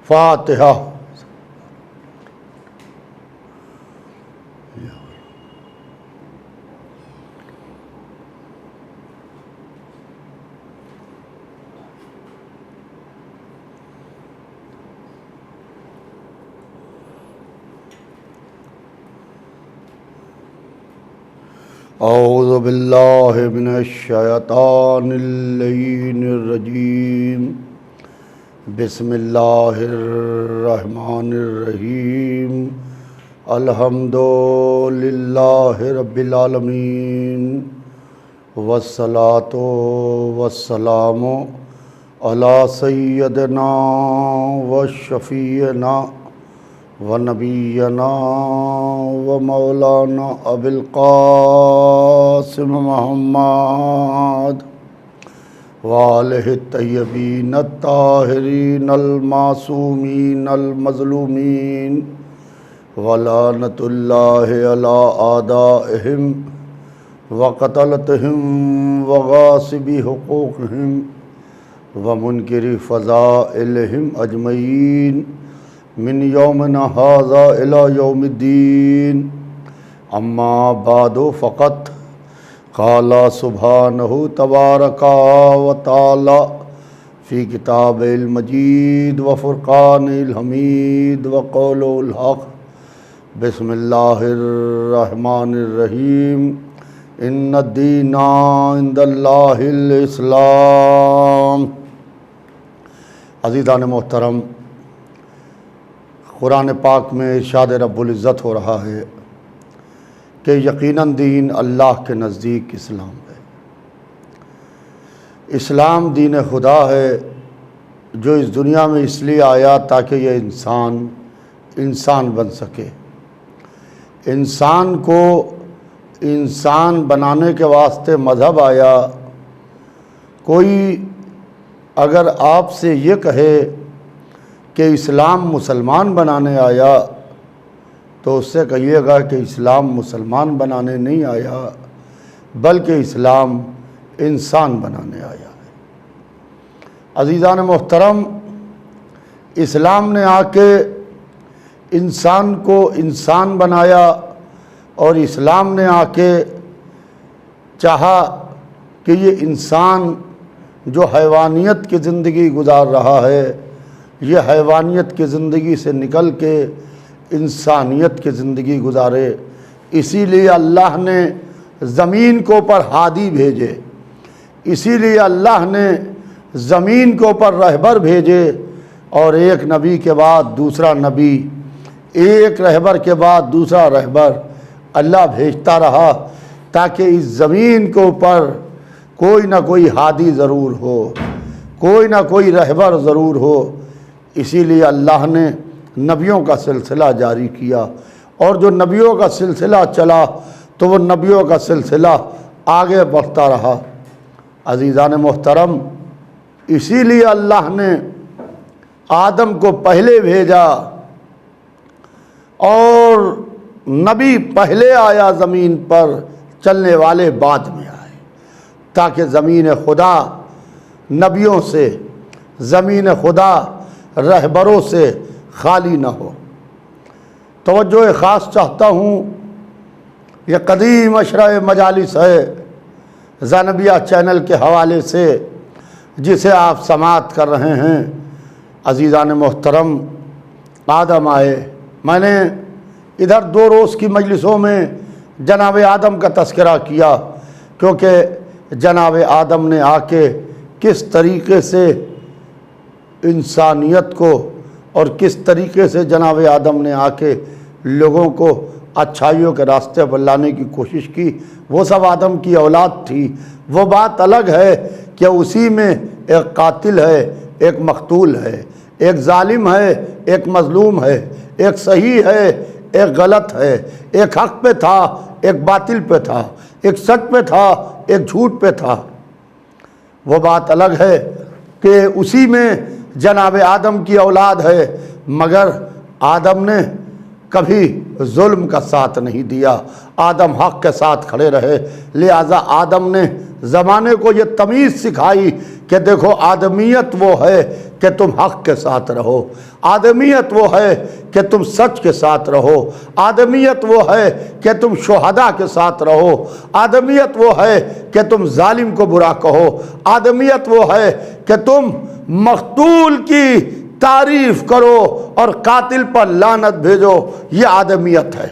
فاتحہ۔ اعوذ باللہ من الشیطان اللعین الرجیم، بسم اللہ الرحمن الرحیم، الحمد للہ رب العالمین، والصلاة والسلام علی سیدنا وشفیعنا ونبینا ومولانا ابی القاسم محمد وآلہ الطیبین الطاہرین المعصومین المظلومین، ولعنۃ اللہ علی اعدائہم وقتلتہم وغاصبی حقوقہم ومنکری فضائلہم اجمعین من یومنا ھذا الی یوم الدین، اما بعد فقط قال سبحانہ تبارک و تعالی فی کتاب المجید وفرقان الحمید وقول الحق، بسم اللہ الرحمن الرحیم، ان الدین عند اللہ الاسلام۔ عزیزان محترم، قرآن پاک میں ارشاد رب العزت ہو رہا ہے کہ یقیناً دین اللہ کے نزدیک اسلام ہے۔ اسلام دین خدا ہے جو اس دنیا میں اس لیے آیا تاکہ یہ انسان بن سکے۔ انسان کو انسان بنانے کے واسطے مذہب آیا۔ کوئی اگر آپ سے یہ کہے کہ اسلام مسلمان بنانے آیا تو اس سے کہیے گا کہ اسلام مسلمان بنانے نہیں آیا بلکہ اسلام انسان بنانے آیا ہے۔ عزیزان محترم، اسلام نے آ کے انسان کو انسان بنایا، اور اسلام نے آ کے چاہا کہ یہ انسان جو حیوانیت کی زندگی گزار رہا ہے، یہ حیوانیت کی زندگی سے نکل کے انسانیت کی زندگی گزارے۔ اسی لیے اللہ نے زمین کے اوپر ہادی بھیجے، اسی لیے اللہ نے زمین کے اوپر رہبر بھیجے، اور ایک نبی کے بعد دوسرا نبی، ایک رہبر کے بعد دوسرا رہبر اللہ بھیجتا رہا، تاکہ اس زمین کے اوپر کوئی نہ کوئی ہادی ضرور ہو، کوئی نہ کوئی رہبر ضرور ہو۔ اسی لیے اللہ نے نبیوں کا سلسلہ جاری کیا، اور جو نبیوں کا سلسلہ چلا تو وہ نبیوں کا سلسلہ آگے بڑھتا رہا۔ عزیزان محترم، اسی لیے اللہ نے آدم کو پہلے بھیجا، اور نبی پہلے آیا زمین پر، چلنے والے بعد میں آئے، تاکہ زمین خدا نبیوں سے، زمین خدا رہبروں سے خالی نہ ہو۔ توجہ خاص چاہتا ہوں، یہ قدیم اشرع مجالس ہے زانبیہ چینل کے حوالے سے، جسے آپ سماعت کر رہے ہیں۔ عزیزان محترم، آدم آئے، میں نے ادھر 2 روز کی مجلسوں میں جناب آدم کا تذکرہ کیا، کیونکہ جناب آدم نے آ کے کس طریقے سے انسانیت کو، اور کس طریقے سے جناب آدم نے آ کے لوگوں کو اچھائیوں کے راستے پر لانے کی کوشش کی۔ وہ سب آدم کی اولاد تھی۔ وہ بات الگ ہے کہ اسی میں ایک قاتل ہے، ایک مقتول ہے، ایک ظالم ہے، ایک مظلوم ہے، ایک صحیح ہے، ایک غلط ہے، ایک حق پہ تھا، ایک باطل پہ تھا، ایک سچ پہ تھا، ایک جھوٹ پہ تھا۔ وہ بات الگ ہے کہ اسی میں جناب آدم کی اولاد ہے، مگر آدم نے کبھی ظلم کا ساتھ نہیں دیا، آدم حق کے ساتھ کھڑے رہے۔ لہذا آدم نے زمانے کو یہ تمیز سکھائی کہ دیکھو آدمیت وہ ہے کہ تم حق کے ساتھ رہو، آدمیت وہ ہے کہ تم سچ کے ساتھ رہو، آدمیت وہ ہے کہ تم شہداء کے ساتھ رہو، آدمیت وہ ہے کہ تم ظالم کو برا کہو، آدمیت وہ ہے کہ تم مقتول کی تعریف کرو اور قاتل پر لعنت بھیجو، یہ آدمیت ہے۔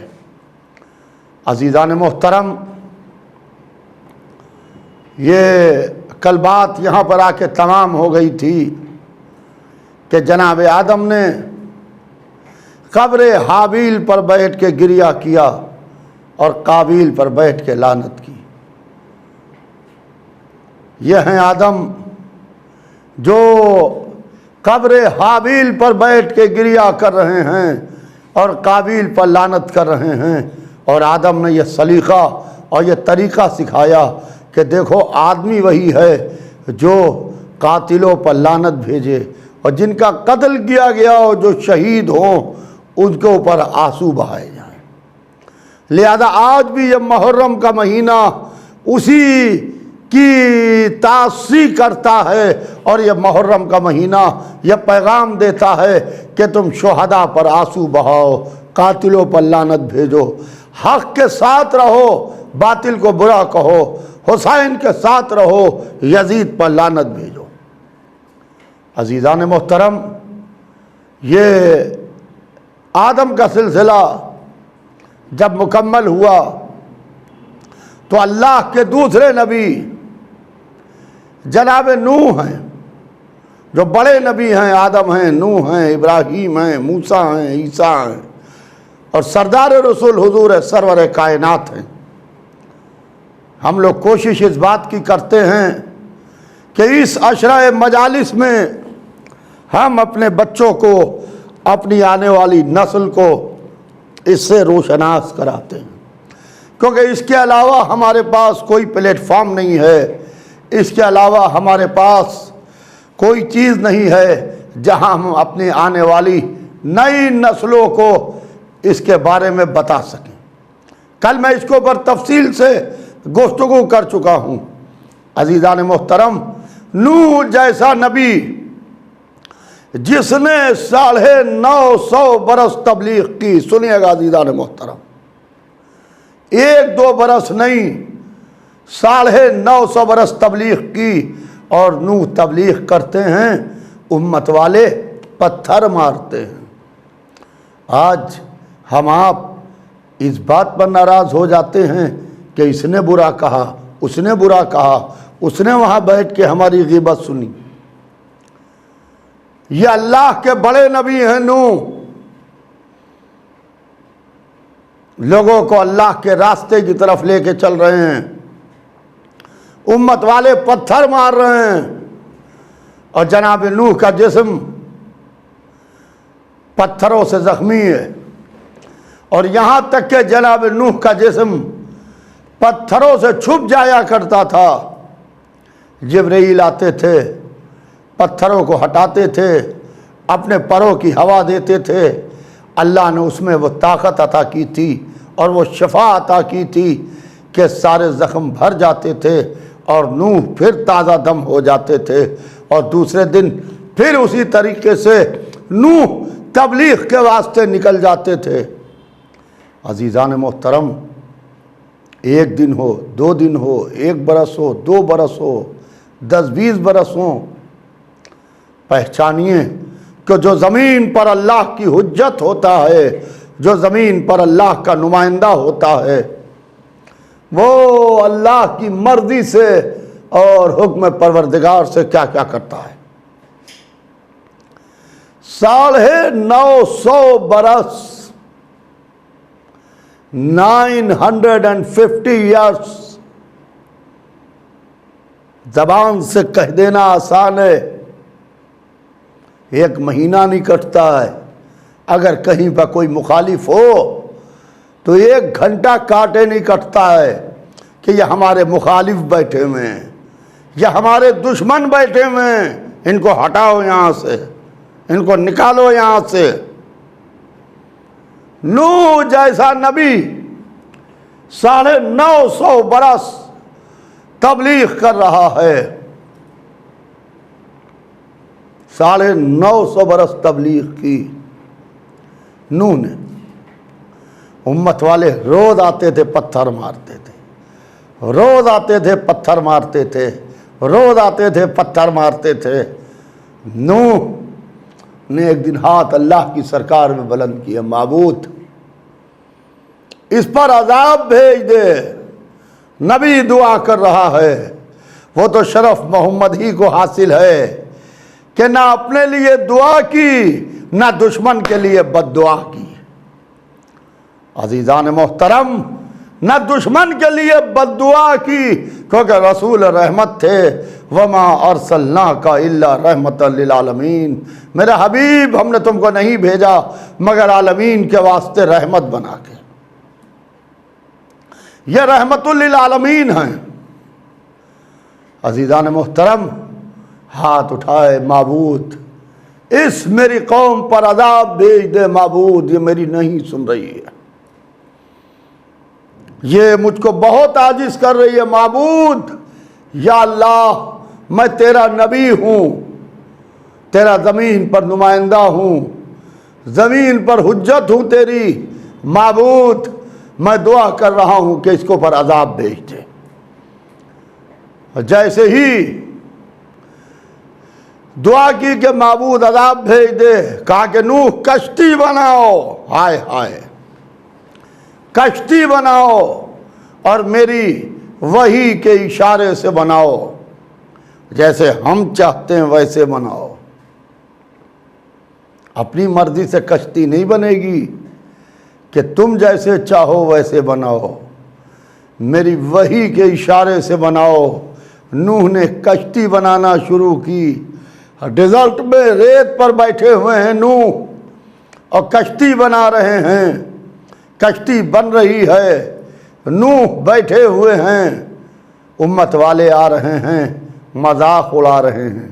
عزیزان محترم، یہ کل بات یہاں پر آ کے تمام ہو گئی تھی کہ جناب آدم نے قبر حابیل پر بیٹھ کے گریہ کیا اور قابیل پر بیٹھ کے لعنت کی۔ یہ ہیں آدم جو قبر حابیل پر بیٹھ کے گریہ کر رہے ہیں اور قابیل پر لعنت کر رہے ہیں، اور آدم نے یہ سلیقہ اور یہ طریقہ سکھایا کہ دیکھو آدمی وہی ہے جو قاتلوں پر لعنت بھیجے، اور جن کا قتل کیا گیا ہو، جو شہید ہوں، ان کے اوپر آنسو بہائے جائیں۔ لہذا آج بھی یہ محرم کا مہینہ اسی کی تعصیب کرتا ہے، اور یہ محرم کا مہینہ یہ پیغام دیتا ہے کہ تم شہداء پر آنسو بہاؤ، قاتلوں پر لعنت بھیجو، حق کے ساتھ رہو، باطل کو برا کہو، حسین کے ساتھ رہو، یزید پر لعنت بھیجو۔ عزیزان محترم، یہ آدم کا سلسلہ جب مکمل ہوا تو اللہ کے دوسرے نبی جناب نوح ہیں، جو بڑے نبی ہیں، آدم ہیں، نوح ہیں، ابراہیم ہیں، موسیٰ ہیں، عیسیٰ ہیں، اور سردار رسول حضور سرور کائنات ہیں۔ ہم لوگ کوشش اس بات کی کرتے ہیں کہ اس عشرہ مجالس میں ہم اپنے بچوں کو، اپنی آنے والی نسل کو اس سے روشناس کراتے ہیں، کیونکہ اس کے علاوہ ہمارے پاس کوئی پلیٹ فارم نہیں ہے، اس کے علاوہ ہمارے پاس کوئی چیز نہیں ہے جہاں ہم اپنی آنے والی نئی نسلوں کو اس کے بارے میں بتا سکیں۔ کل میں اس کے اوپر تفصیل سے گفتگو کر چکا ہوں۔ عزیزان محترم، نوح جیسا نبی جس نے 950 برس تبلیغ کی، سنیے گا عزیزان محترم، 1-2 برس نہیں، 950 برس تبلیغ کی، اور نوح تبلیغ کرتے ہیں، امت والے پتھر مارتے ہیں۔ آج ہم آپ اس بات پر ناراض ہو جاتے ہیں کہ اس نے برا کہا، اس نے برا کہا، اس نے وہاں بیٹھ کے ہماری غیبت سنی۔ یہ اللہ کے بڑے نبی ہیں نوح، لوگوں کو اللہ کے راستے کی طرف لے کے چل رہے ہیں، امت والے پتھر مار رہے ہیں، اور جناب نوح کا جسم پتھروں سے زخمی ہے، اور یہاں تک کہ جناب نوح کا جسم پتھروں سے چھپ جایا کرتا تھا۔ جبرائیل آتے تھے، پتھروں کو ہٹاتے تھے، اپنے پروں کی ہوا دیتے تھے، اللہ نے اس میں وہ طاقت عطا کی تھی اور وہ شفا عطا کی تھی کہ سارے زخم بھر جاتے تھے، اور نوح پھر تازہ دم ہو جاتے تھے، اور دوسرے دن پھر اسی طریقے سے نوح تبلیغ کے واسطے نکل جاتے تھے۔ عزیزان محترم، 1 دن ہو، 2 دن ہو، 1 برس ہو، 2 برس ہو، 10-20 برس ہوں، پہچانیے کہ جو زمین پر اللہ کی حجت ہوتا ہے، جو زمین پر اللہ کا نمائندہ ہوتا ہے، وہ اللہ کی مرضی سے اور حکم پروردگار سے کیا کیا کرتا ہے۔ 950 برس، 950 ایئرس، زبان سے کہہ دینا آسان ہے، 1 مہینہ نہیں کٹتا ہے۔ اگر کہیں پر کوئی مخالف ہو تو 1 گھنٹہ کاٹے نہیں کٹتا ہے کہ یہ ہمارے مخالف بیٹھے ہوئے ہیں، یہ ہمارے دشمن بیٹھے ہوئے ہیں، ان کو ہٹاؤ یہاں سے، ان کو نکالو یہاں سے۔ نوح جیسا نبی 950 برس تبلیغ کر رہا ہے، 950 برس تبلیغ کی نوح نے۔ امت والے روز آتے تھے پتھر مارتے تھے، روز آتے تھے پتھر مارتے تھے، روز آتے تھے پتھر مارتے تھے۔ نوح نے ایک دن ہاتھ اللہ کی سرکار میں بلند کیا، معبود اس پر عذاب بھیج دے۔ نبی دعا کر رہا ہے، وہ تو شرف محمد ہی کو حاصل ہے کہ نہ اپنے لیے دعا کی نہ دشمن کے لیے بد دعا کی۔ عزیزان محترم، نہ دشمن کے لیے بد دعا کی، کیونکہ رسول رحمت تھے۔ وما ارسلناک الا رحمت للعالمین، میرے حبیب ہم نے تم کو نہیں بھیجا مگر عالمین کے واسطے رحمت بنا کے۔ یہ رحمت للعالمین ہیں۔ عزیزان محترم، ہاتھ اٹھائے، معبود اس میری قوم پر عذاب بھیج دے، معبود یہ میری نہیں سن رہی ہے، یہ مجھ کو بہت عاجز کر رہی ہے، معبود یا اللہ میں تیرا نبی ہوں، تیرا زمین پر نمائندہ ہوں، زمین پر حجت ہوں تیری، معبود میں دعا کر رہا ہوں کہ اس کو پر عذاب بھیج دے۔ جیسے ہی دعا کی کہ معبود عذاب بھیج دے، کہا کہ نوح کشتی بناؤ، ہائے ہائے کشتی بناؤ اور میری وحی کے اشارے سے بناؤ، جیسے ہم چاہتے ہیں ویسے بناؤ۔ اپنی مرضی سے کشتی نہیں بنے گی کہ تم جیسے چاہو ویسے بناؤ، میری وحی کے اشارے سے بناؤ۔ نوح نے کشتی بنانا شروع کی، ڈیزرٹ میں ریت پر بیٹھے ہوئے ہیں نوح اور کشتی بنا رہے ہیں، کشتی بن رہی ہے، نوح بیٹھے ہوئے ہیں، امت والے آ رہے ہیں، مذاق اڑا رہے ہیں،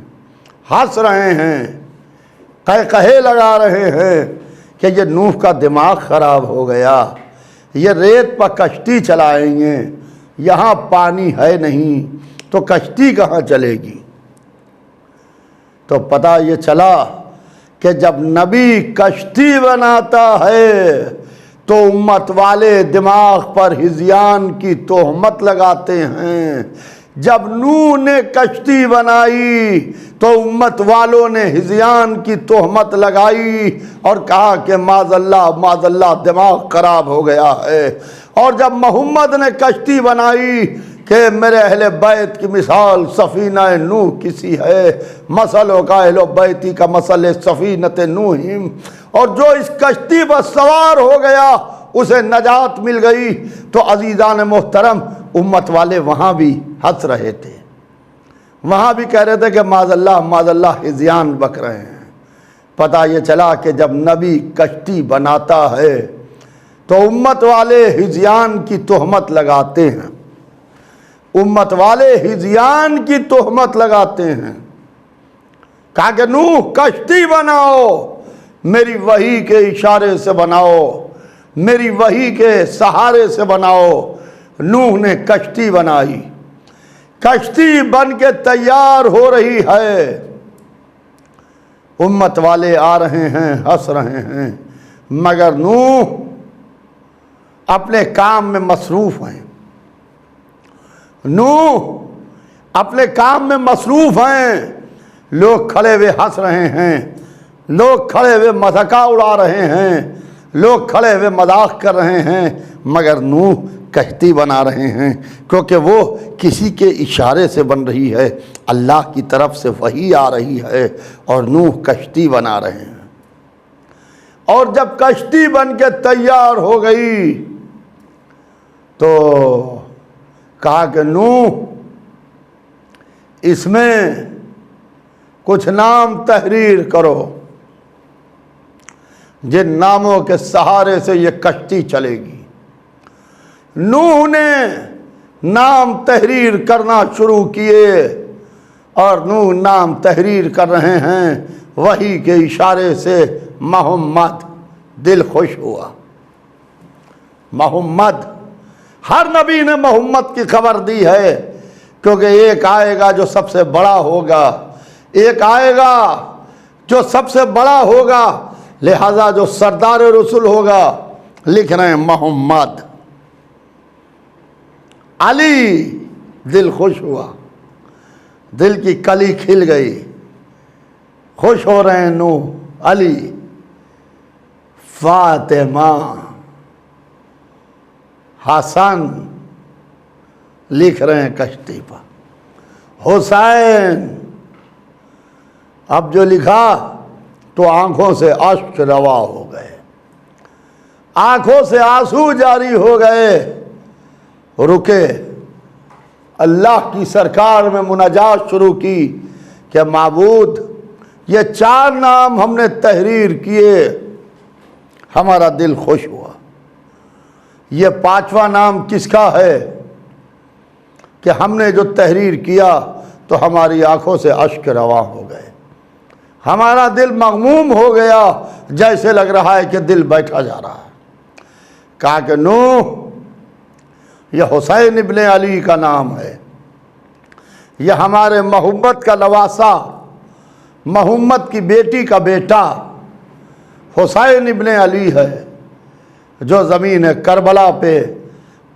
ہنس رہے ہیں، قہقہے لگا رہے ہیں کہ یہ نوح کا دماغ خراب ہو گیا، یہ ریت پر کشتی چلائیں گے، یہاں پانی ہے نہیں تو کشتی کہاں چلے گی۔ تو پتہ یہ چلا کہ جب نبی کشتی بناتا ہے تو امت والے دماغ پر ہذیان کی تہمت لگاتے ہیں۔ جب نوح نے کشتی بنائی تو امت والوں نے ہذیان کی تہمت لگائی اور کہا کہ معاذ اللہ دماغ خراب ہو گیا ہے۔ اور جب محمد نے کشتی بنائی کہ میرے اہل بیت کی مثال سفینہ نوح کسی ہے، مثلوں کا اہل بیتی کا مثل سفینۃ نوح، اور جو اس کشتی پر سوار ہو گیا اسے نجات مل گئی۔ تو عزیزان محترم، امت والے وہاں بھی ہنس رہے تھے، وہاں بھی کہہ رہے تھے کہ معاذ اللہ ہذیان بک رہے ہیں۔ پتہ یہ چلا کہ جب نبی کشتی بناتا ہے تو امت والے ہذیان کی تہمت لگاتے ہیں، امت والے ہذیان کی تہمت لگاتے ہیں۔ کہا کہ نوح کشتی بناؤ، میری وحی کے اشارے سے بناؤ، میری وحی کے سہارے سے بناؤ۔ نوح نے کشتی بنائی، کشتی بن کے تیار ہو رہی ہے، امت والے آ رہے ہیں، ہنس رہے ہیں، مگر نوح اپنے کام میں مصروف ہیں، نوح اپنے کام میں مصروف ہیں۔ لوگ کھڑے ہوئے ہنس رہے ہیں، لوگ کھڑے ہوئے مذاق اڑا رہے ہیں، لوگ کھڑے ہوئے مذاق کر رہے ہیں، مگر نوح کشتی بنا رہے ہیں، کیونکہ وہ کسی کے اشارے سے بن رہی ہے، اللہ کی طرف سے وحی آ رہی ہے اور نوح کشتی بنا رہے ہیں۔ اور جب کشتی بن کے تیار ہو گئی تو کہا کہ نوح اس میں کچھ نام تحریر کرو، جن ناموں کے سہارے سے یہ کشتی چلے گی۔ نوح نے نام تحریر کرنا شروع کیے اور نوح نام تحریر کر رہے ہیں، وحی کے اشارے سے محمد، دل خوش ہوا۔ محمد، ہر نبی نے محمد کی خبر دی ہے، کیونکہ ایک آئے گا جو سب سے بڑا ہوگا، ایک آئے گا جو سب سے بڑا ہوگا، لہذا جو سردار رسول ہوگا، لکھ رہے ہیں محمد علی، دل خوش ہوا، دل کی کلی کھل گئی، خوش ہو رہے ہیں نوح علی، فاطمہ، حسن، لکھ رہے ہیں کشتی پر، حسین۔ اب جو لکھا تو آنکھوں سے اشک روا ہو گئے، آنکھوں سے آنسو جاری ہو گئے، رکے، اللہ کی سرکار میں مناجات شروع کی کہ معبود یہ 4 نام ہم نے تحریر کیے، ہمارا دل خوش ہوا، یہ 5واں نام کس کا ہے کہ ہم نے جو تحریر کیا تو ہماری آنکھوں سے اشک رواں ہو گئے، ہمارا دل مغموم ہو گیا، جیسے لگ رہا ہے کہ دل بیٹھا جا رہا ہے۔ کہا کہ نوح، یہ حسین ابن علی کا نام ہے، یہ ہمارے محمد کا نواسہ، محمد کی بیٹی کا بیٹا حسین ابن علی ہے، جو زمین کربلا پہ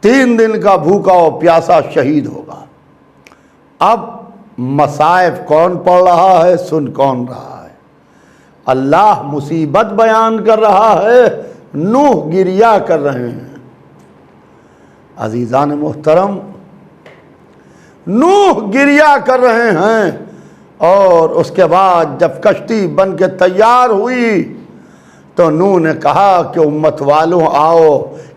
3 دن کا بھوکا و پیاسا شہید ہوگا۔ اب مصائب کون پڑھ رہا ہے، سن کون رہا ہے؟ اللہ مصیبت بیان کر رہا ہے، نوح گریہ کر رہے ہیں۔ عزیزان محترم، نوح گریہ کر رہے ہیں، اور اس کے بعد جب کشتی بن کے تیار ہوئی تو نوح نے کہا کہ امت والوں آؤ،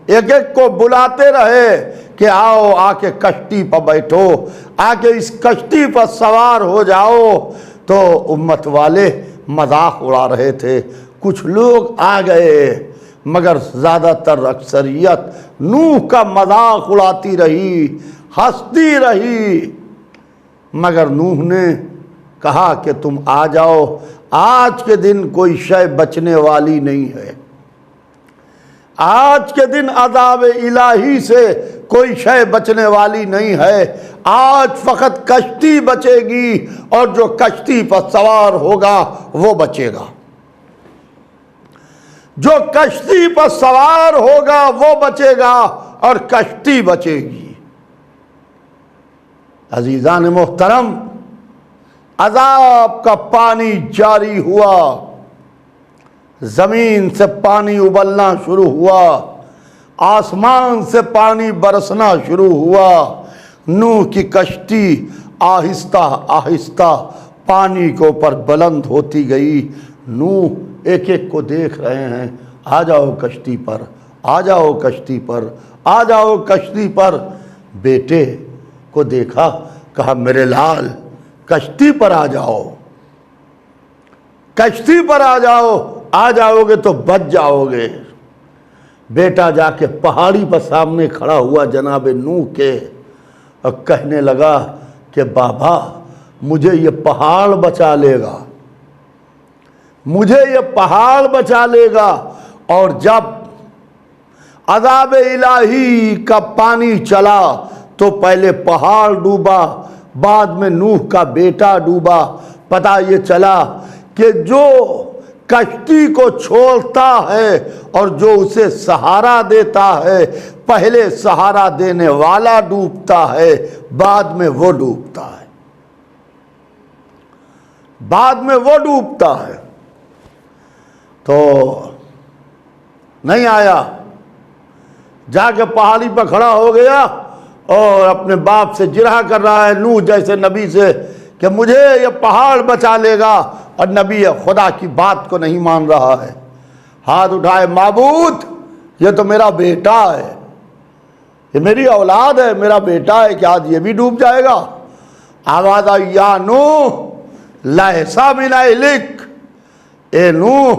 ایک ایک کو بلاتے رہے کہ آؤ، آ کے کشتی پر بیٹھو، آ کے اس کشتی پر سوار ہو جاؤ۔ تو امت والے مذاق اڑا رہے تھے، کچھ لوگ آ گئے، مگر زیادہ تر اکثریت نوح کا مذاق اڑاتی رہی، ہنستی رہی۔ مگر نوح نے کہا کہ تم آ جاؤ، آج کے دن کوئی شے بچنے والی نہیں ہے، آج کے دن عذاب الہی سے کوئی شے بچنے والی نہیں ہے، آج فقط کشتی بچے گی، اور جو کشتی پر سوار ہوگا وہ بچے گا، جو کشتی پر سوار ہوگا وہ بچے گا، اور کشتی بچے گی۔ عزیزان محترم، عذاب کا پانی جاری ہوا، زمین سے پانی ابلنا شروع ہوا، آسمان سے پانی برسنا شروع ہوا، نوح کی کشتی آہستہ آہستہ پانی کے اوپر بلند ہوتی گئی۔ نوح ایک ایک کو دیکھ رہے ہیں، آ جاؤ کشتی پر، آ جاؤ کشتی پر، آ جاؤ کشتی پر۔ بیٹے کو دیکھا، کہا میرے لال کشتی پر آ جاؤ، کشتی پر آ جاؤ، آ جاؤ گے تو بچ جاؤ گے۔ بیٹا جا کے پہاڑی پر سامنے کھڑا ہوا جناب نوح کے، اور کہنے لگا کہ بابا مجھے یہ پہاڑ بچا لے گا، مجھے یہ پہاڑ بچا لے گا۔ اور جب عذاب الہی کا پانی چلا تو پہلے پہاڑ ڈوبا، بعد میں نوح کا بیٹا ڈوبا۔ پتہ یہ چلا کہ جو کشتی کو چھوڑتا ہے اور جو اسے سہارا دیتا ہے، پہلے سہارا دینے والا ڈوبتا ہے، بعد میں وہ ڈوبتا ہے، بعد میں وہ ڈوبتا ہے۔ تو نہیں آیا، جا کے پہاڑی پر کھڑا ہو گیا اور اپنے باپ سے جرح کر رہا ہے، نوح جیسے نبی سے، کہ مجھے یہ پہاڑ بچا لے گا، اور نبی خدا کی بات کو نہیں مان رہا ہے۔ ہاتھ اٹھائے، معبود یہ تو میرا بیٹا ہے، یہ میری اولاد ہے، میرا بیٹا ہے، کہ آج یہ بھی ڈوب جائے گا؟ آواز آئی، یا نوح لیسا من اہلک، اے نوح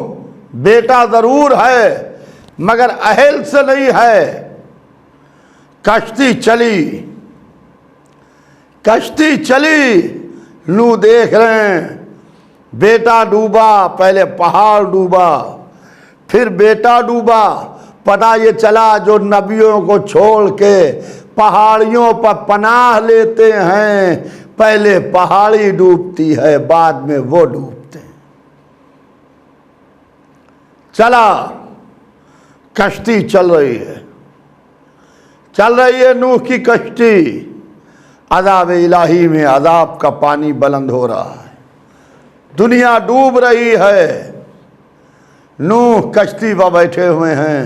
بیٹا ضرور ہے مگر اہل سے نہیں ہے۔ کشتی چلی، کشتی چلی، نوح دیکھ رہے ہیں بیٹا ڈوبا، پہلے پہاڑ ڈوبا، پھر بیٹا ڈوبا۔ پتہ یہ چلا جو نبیوں کو چھوڑ کے پہاڑیوں پر پناہ لیتے ہیں، پہلے پہاڑی ڈوبتی ہے، بعد میں وہ ڈوبتے ہیں۔ چلا کشتی چل رہی ہے نوح کی کشتی، عذاب الہی میں عذاب کا پانی بلند ہو رہا ہے، دنیا ڈوب رہی ہے، نوح کشتی پر بیٹھے ہوئے ہیں،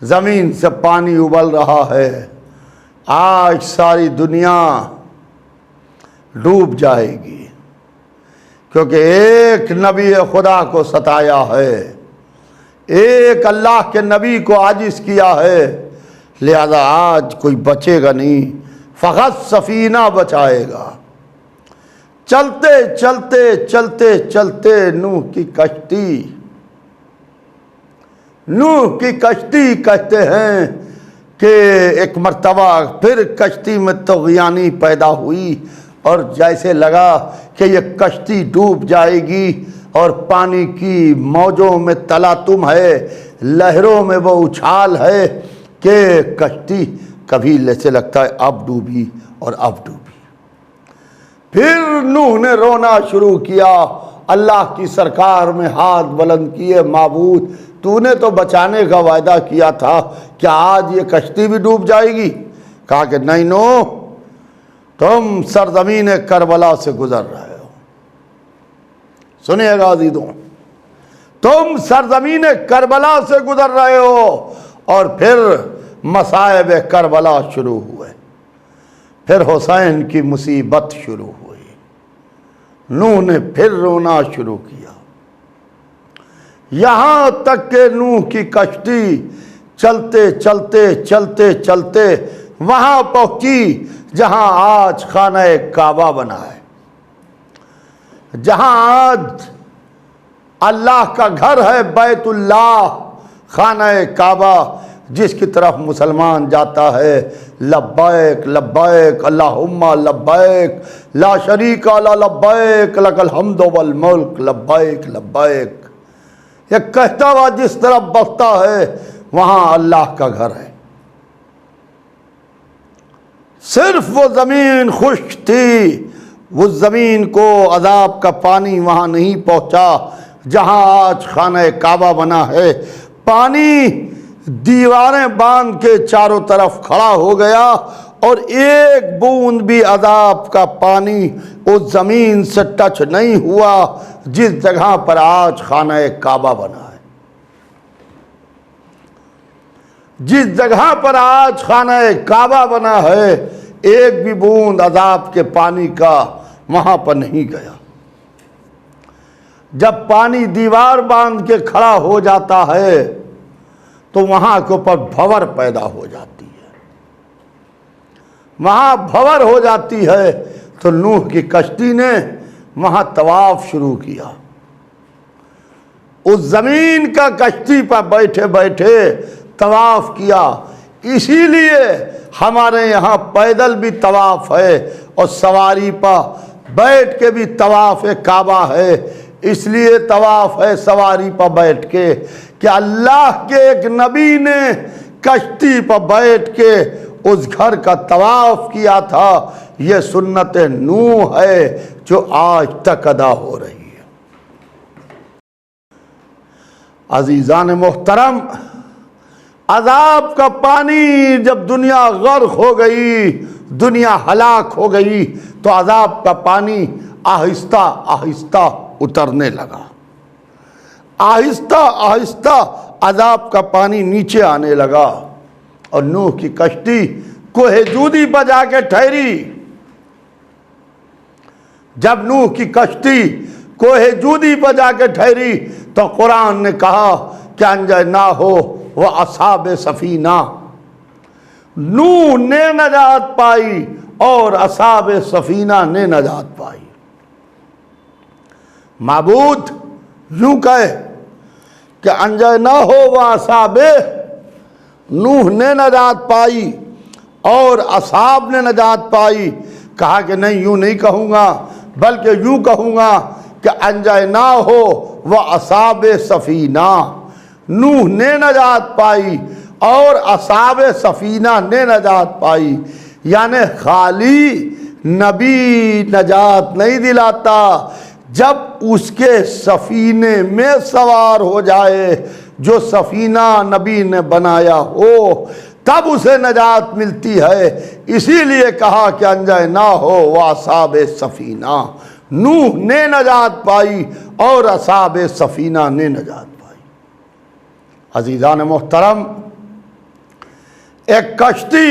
زمین سے پانی ابل رہا ہے، آج ساری دنیا ڈوب جائے گی، کیونکہ ایک نبی خدا کو ستایا ہے، ایک اللہ کے نبی کو عاجز کیا ہے، لہذا آج کوئی بچے گا نہیں، فقط سفینہ بچائے گا۔ چلتے چلتے چلتے چلتے نوح کی کشتی کہتے ہیں کہ ایک مرتبہ پھر کشتی میں طغیانی پیدا ہوئی، اور جیسے لگا کہ یہ کشتی ڈوب جائے گی، اور پانی کی موجوں میں تلاطم ہے، لہروں میں وہ اچھال ہے کہ کشتی کبھی جیسے لگتا ہے اب ڈوبی اور اب ڈوبی۔ پھر نوح نے رونا شروع کیا، اللہ کی سرکار میں ہاتھ بلند کیے، معبود تو نے تو بچانے کا وعدہ کیا تھا، کیا آج یہ کشتی بھی ڈوب جائے گی؟ کہا کہ نہیں نوح، تم سرزمین کربلا سے گزر رہے ہو، سنیے گا عزیزوں، تم سرزمین کربلا سے گزر رہے ہو، اور پھر مصائب کربلا شروع ہوئے، پھر حسین کی مصیبت شروع ہوئی، نوح نے پھر رونا شروع کیا، یہاں تک کہ نوح کی کشتی چلتے چلتے چلتے چلتے وہاں پہنچی جہاں آج خانہ کعبہ بنا ہے، جہاں آج اللہ کا گھر ہے، بیت اللہ، خانہ کعبہ، جس کی طرف مسلمان جاتا ہے، لبیک لبیک اللہم لبیک لا شریک لک لبیک لک الحمد والملک لبیک لبیک، یہ کہتا ہوا جس طرف بستا ہے وہاں اللہ کا گھر ہے۔ صرف وہ زمین خشک تھی، اس زمین کو عذاب کا پانی وہاں نہیں پہنچا جہاں آج خانہ کعبہ بنا ہے، پانی دیواریں باندھ کے چاروں طرف کھڑا ہو گیا، اور ایک بوند بھی عذاب کا پانی اس زمین سے ٹچ نہیں ہوا جس جگہ پر آج خانہ کعبہ بنا ہے، جس جگہ پر آج خانہ کعبہ بنا ہے، ایک بھی بوند عذاب کے پانی کا وہاں پر نہیں گیا۔ جب پانی دیوار باندھ کے کھڑا ہو جاتا ہے تو وہاں کے اوپر بھور پیدا ہو جاتی ہے، وہاں بھور ہو جاتی ہے، تو نوح کی کشتی نے وہاں طواف شروع کیا، اس زمین کا کشتی پر بیٹھے بیٹھے طواف کیا۔ اسی لیے ہمارے یہاں پیدل بھی طواف ہے اور سواری پر بیٹھ کے بھی طواف کعبہ ہے، اس لیے طواف ہے سواری پر بیٹھ کے کہ اللہ کے ایک نبی نے کشتی پر بیٹھ کے اس گھر کا طواف کیا تھا، یہ سنت نوح ہے جو آج تک ادا ہو رہی ہے۔ عزیزان محترم، عذاب کا پانی جب دنیا غرق ہو گئی، دنیا ہلاک ہو گئی، تو عذاب کا پانی آہستہ آہستہ اترنے لگا، آہستہ آہستہ عذاب کا پانی نیچے آنے لگا، اور نوح کی کشتی کوہ جودی پر جا کے ٹھہری۔ جب نوح کی کشتی کوہ جودی پر جا کے ٹھہری تو قرآن نے کہا کہ انجیناہ و اصحاب سفینہ، نوح نے نجات پائی اور اصحاب سفینہ نے نجات پائی۔ معبود یوں کہے کہ انجیناہ و اصحاب، نوح نے نجات پائی اور اصحاب نے نجات پائی، کہا کہ نہیں یوں نہیں کہوں گا، بلکہ یوں کہوں گا کہ انجیناہ و اصحاب سفینہ، نوح نے نجات پائی اور اصحاب سفینہ نے نجات پائی۔ یعنی خالی نبی نجات نہیں دلاتا، جب اس کے سفینے میں سوار ہو جائے جو سفینہ نبی نے بنایا ہو تب اسے نجات ملتی ہے۔ اسی لیے کہا کہ انجے نہ ہو واصحاب سفینہ، نوح نے نجات پائی اور اصحاب سفینہ نے نجات پائی۔ عزیزان محترم، ایک کشتی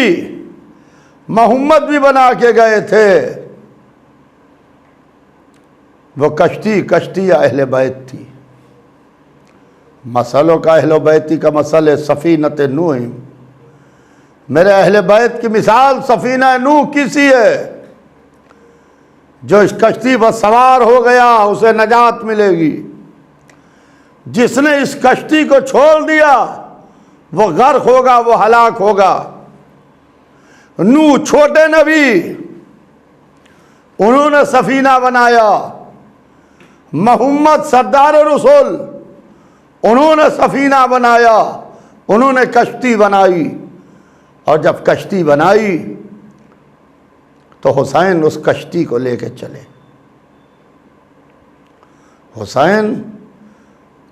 محمد بھی بنا کے گئے تھے، وہ کشتی اہل بیت تھی۔ مسئلوں کا اہل بیتی کا مسئلہ سفینۃ نوح، میرے اہل بیت کی مثال سفینہ نوح کی سی ہے۔ جو اس کشتی پر سوار ہو گیا اسے نجات ملے گی، جس نے اس کشتی کو چھوڑ دیا وہ غرق ہوگا، وہ ہلاک ہوگا۔ نوح چھوٹے نبی، انہوں نے سفینہ بنایا۔ محمد سردار رسول، انہوں نے سفینہ بنایا، انہوں نے کشتی بنائی۔ اور جب کشتی بنائی تو حسین اس کشتی کو لے کے چلے۔ حسین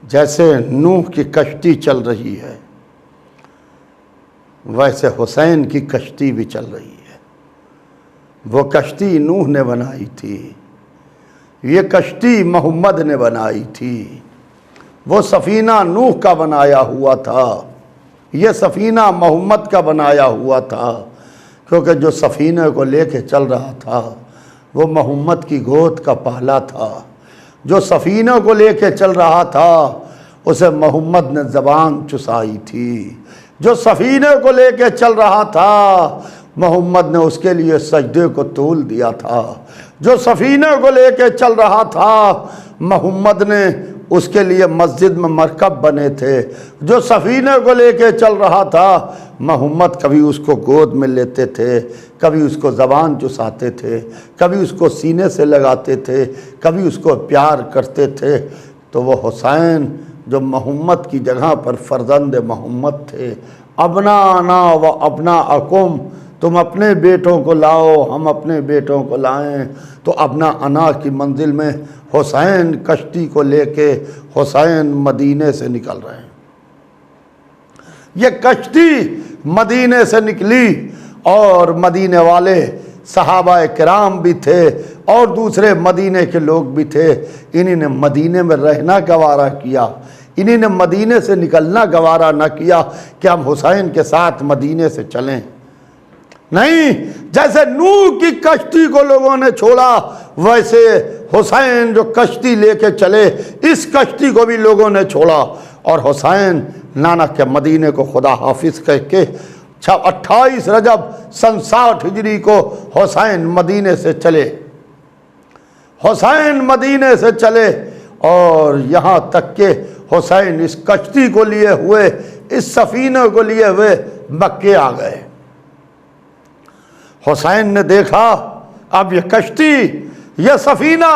جیسے نوح کی کشتی چل رہی ہے ویسے حسین کی کشتی بھی چل رہی ہے۔ وہ کشتی نوح نے بنائی تھی، یہ کشتی محمد نے بنائی تھی۔ وہ سفینہ نوح کا بنایا ہوا تھا، یہ سفینہ محمد کا بنایا ہوا تھا، کیونکہ جو سفینے کو لے کے چل رہا تھا وہ محمد کی گود کا پہلا تھا۔ جو سفینے کو لے کے چل رہا تھا اسے محمد نے زبان چسائی تھی۔ جو سفینے کو لے کے چل رہا تھا محمد نے اس کے لیے سجدے کو طول دیا تھا۔ جو سفینے کو لے کے چل رہا تھا محمد نے اس کے لیے مسجد میں مرکب بنے تھے۔ جو سفینے کو لے کے چل رہا تھا محمد کبھی اس کو گود میں لیتے تھے، کبھی اس کو زبان چساتے تھے، کبھی اس کو سینے سے لگاتے تھے، کبھی اس کو پیار کرتے تھے۔ تو وہ حسین جو محمد کی جگہ پر فرزند محمد تھے، ابنانا و ابناءکم، تم اپنے بیٹوں کو لاؤ ہم اپنے بیٹوں کو لائیں۔ تو ابنا انا کی منزل میں حسین کشتی کو لے کے حسین مدینے سے نکل رہے ہیں۔ یہ کشتی مدینے سے نکلی اور مدینے والے صحابہ کرام بھی تھے اور دوسرے مدینے کے لوگ بھی تھے۔ انہی نے مدینے میں رہنا گوارا کیا، انہی نے مدینے سے نکلنا گوارا نہ کیا کہ ہم حسین کے ساتھ مدینے سے چلیں۔ نہیں، جیسے نوح کی کشتی کو لوگوں نے چھوڑا ویسے حسین جو کشتی لے کے چلے اس کشتی کو بھی لوگوں نے چھوڑا، اور حسین نانا کے مدینے کو خدا حافظ کہہ کے 28 رجب سن 60 ہجری کو حسین مدینے سے چلے۔ حسین مدینے سے چلے اور یہاں تک کہ حسین اس کشتی کو لیے ہوئے، اس سفینے کو لیے ہوئے مکے آ گئے۔ حسین نے دیکھا اب یہ کشتی، یہ سفینہ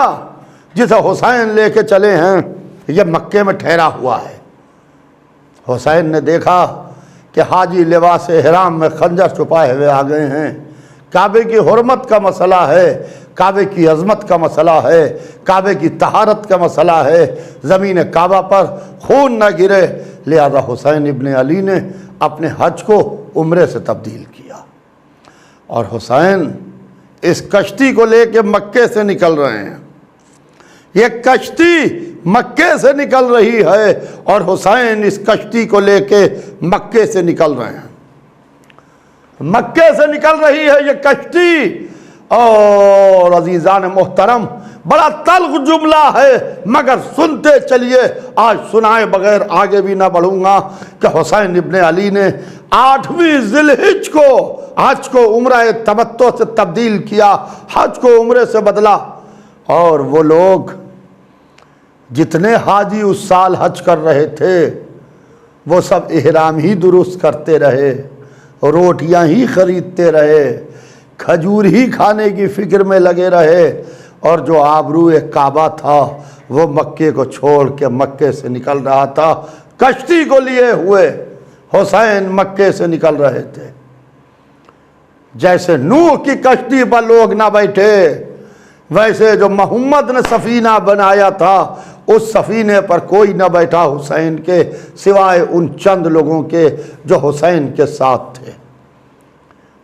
جسے حسین لے کے چلے ہیں یہ مکے میں ٹھہرا ہوا ہے۔ حسین نے دیکھا کہ حاجی لباس احرام میں خنجر چھپائے ہوئے آ گئے ہیں۔ کعبے کی حرمت کا مسئلہ ہے، کعبے کی عظمت کا مسئلہ ہے، کعبے کی طہارت کا مسئلہ ہے، زمین کعبہ پر خون نہ گرے، لہذا حسین ابن علی نے اپنے حج کو عمرے سے تبدیل کیا۔ اور حسین اس کشتی کو لے کے مکے سے نکل رہے ہیں۔ یہ کشتی مکے سے نکل رہی ہے اور حسین اس کشتی کو لے کے مکے سے نکل رہے ہیں۔ مکے سے نکل رہی ہے یہ کشتی، اور عزیزان محترم بڑا تلخ جملہ ہے مگر سنتے چلیے، آج سنائے بغیر آگے بھی نہ بڑھوں گا کہ حسین ابن علی نے 8ویں ذی الحجہ کو حج کو عمرہ تمتع سے تبدیل کیا، حج کو عمرے سے بدلا۔ اور وہ لوگ جتنے حاجی اس سال حج کر رہے تھے وہ سب احرام ہی درست کرتے رہے، روٹیاں ہی خریدتے رہے، کھجور ہی کھانے کی فکر میں لگے رہے، اور جو آبرو کعبہ تھا وہ مکے کو چھوڑ کے مکے سے نکل رہا تھا۔ کشتی کو لیے ہوئے حسین مکے سے نکل رہے تھے۔ جیسے نوح کی کشتی پر لوگ نہ بیٹھے، ویسے جو محمد نے سفینہ بنایا تھا اس سفینے پر کوئی نہ بیٹھا حسین کے سوائے ان چند لوگوں کے جو حسین کے ساتھ تھے،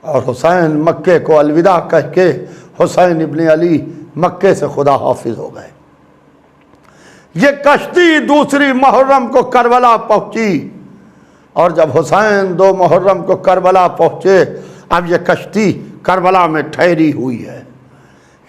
اور حسین مکے کو الوداع کہہ کے حسین ابن علی مکے سے خدا حافظ ہو گئے۔ یہ کشتی دوسری محرم کو کربلا پہنچی، اور جب حسین 2 محرم کو کربلا پہنچے، اب یہ کشتی کربلا میں ٹھہری ہوئی ہے،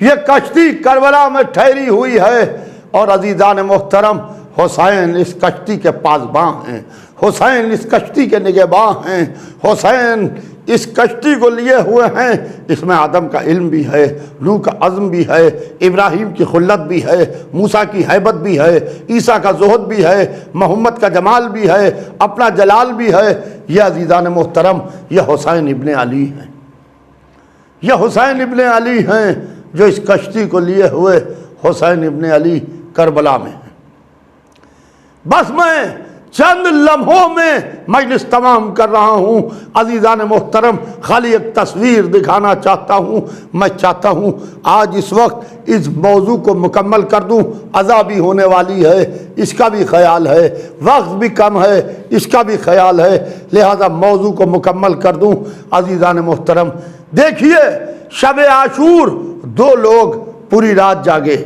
یہ کشتی کربلا میں ٹھہری ہوئی ہے، اور عزیزان محترم حسین اس کشتی کے پاسباں ہیں، حسین اس کشتی کے نگہباں ہیں، حسین اس کشتی کو لیے ہوئے ہیں۔ اس میں آدم کا علم بھی ہے، نوح کا عزم بھی ہے، ابراہیم کی خلت بھی ہے، موسیٰ کی ہیبت بھی ہے، عیسیٰ کا زہد بھی ہے، محمد کا جمال بھی ہے، اپنا جلال بھی ہے۔ یہ عزیزان محترم یہ حسین ابن علی ہیں، یہ حسین ابن علی ہیں جو اس کشتی کو لیے ہوئے حسین ابن علی کربلا میں ہیں۔ بس میں چند لمحوں میں مجلس تمام کر رہا ہوں، عزیزان محترم خالی ایک تصویر دکھانا چاہتا ہوں۔ میں چاہتا ہوں آج اس وقت اس موضوع کو مکمل کر دوں، عزا بھی ہونے والی ہے، اس کا بھی خیال ہے، وقت بھی کم ہے، اس کا بھی خیال ہے، لہذا موضوع کو مکمل کر دوں۔ عزیزان محترم دیکھیے، شب عاشور 2 لوگ پوری رات جاگے،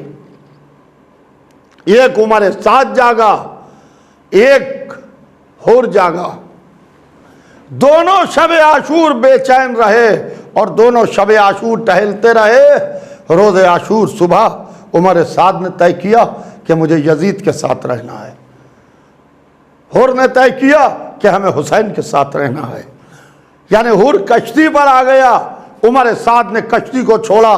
ایک عمر سعد جاگا، ایک حور جاگا، دونوں شب عاشور بے چین رہے اور دونوں شب عاشور ٹہلتے رہے۔ روز عاشور صبح عمر سعد نے طے کیا کہ مجھے یزید کے ساتھ رہنا ہے، حور نے طے کیا کہ ہمیں حسین کے ساتھ رہنا ہے، یعنی حور کشتی پر آ گیا، عمر سعد نے کشتی کو چھوڑا۔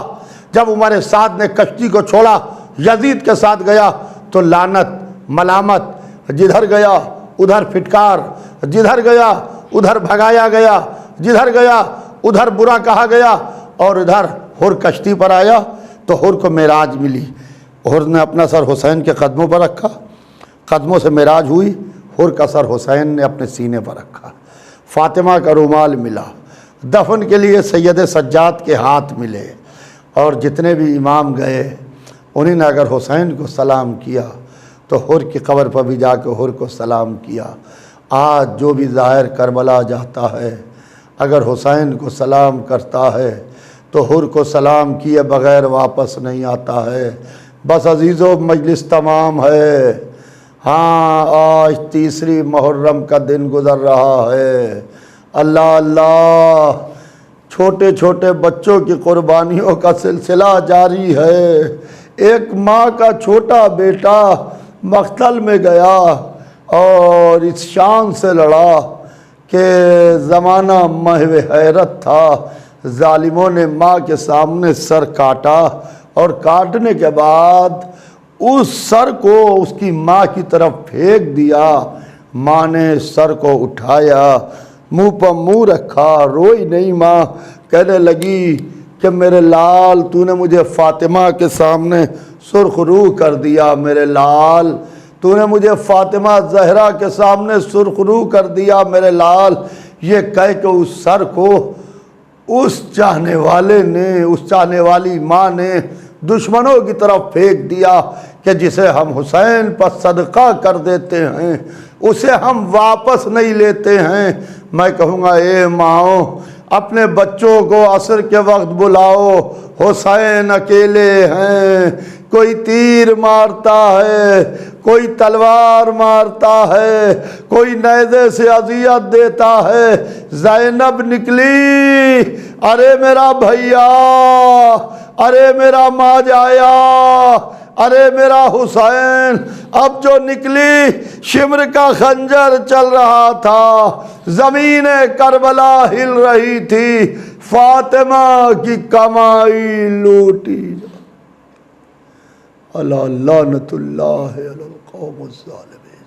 جب عمر سعد نے کشتی کو چھوڑا یزید کے ساتھ گیا تو لعنت ملامت، جدھر گیا ادھر پھٹکار، جدھر گیا ادھر بھگایا گیا، جدھر گیا ادھر برا کہا گیا، اور ادھر حور کشتی پر آیا تو حور کو معراج ملی۔ حور نے اپنا سر حسین کے قدموں پر رکھا، قدموں سے معراج ہوئی، حور کا سر حسین نے اپنے سینے پر رکھا، فاطمہ کا رومال ملا، دفن کے لیے سید سجاد کے ہاتھ ملے، اور جتنے بھی امام گئے انہیں نے اگر حسین کو سلام کیا تو حور کی قبر پر بھی جا کے حور کو سلام کیا۔ آج جو بھی ظاہر کربلا جاتا ہے اگر حسین کو سلام کرتا ہے تو حور کو سلام کیے بغیر واپس نہیں آتا ہے۔ بس عزیزو مجلس تمام ہے، ہاں آج 3 محرم کا دن گزر رہا ہے۔ اللہ اللہ، چھوٹے چھوٹے بچوں کی قربانیوں کا سلسلہ جاری ہے۔ ایک ماں کا چھوٹا بیٹا مقتل میں گیا اور اس شان سے لڑا کہ زمانہ محو حیرت تھا، ظالموں نے ماں کے سامنے سر کاٹا، اور کاٹنے کے بعد اس سر کو اس کی ماں کی طرف پھینک دیا۔ ماں نے سر کو اٹھایا، منہ پر منہ رکھا، روئی نہیں ماں، کہنے لگی کہ میرے لال تو نے مجھے فاطمہ کے سامنے سرخ رو کر دیا، میرے لال تو نے مجھے فاطمہ زہرا کے سامنے سرخ رو کر دیا میرے لال۔ یہ کہہ کہ اس سر کو اس چاہنے والے نے، اس چاہنے والی ماں نے دشمنوں کی طرف پھینک دیا کہ جسے ہم حسین پر صدقہ کر دیتے ہیں اسے ہم واپس نہیں لیتے ہیں۔ میں کہوں گا اے ماؤں، اپنے بچوں کو عصر کے وقت بلاؤ، حسین اکیلے ہیں، کوئی تیر مارتا ہے، کوئی تلوار مارتا ہے، کوئی نیزے سے اذیت دیتا ہے۔ زینب نکلی، ارے میرا بھیا، ارے میرا ماں جایا، ارے میرا حسین۔ اب جو نکلی شمر کا خنجر چل رہا تھا، زمین کربلا ہل رہی تھی، فاطمہ کی کمائی لوٹی۔ اللہ لعنت اللہ علی القوم الظالمین۔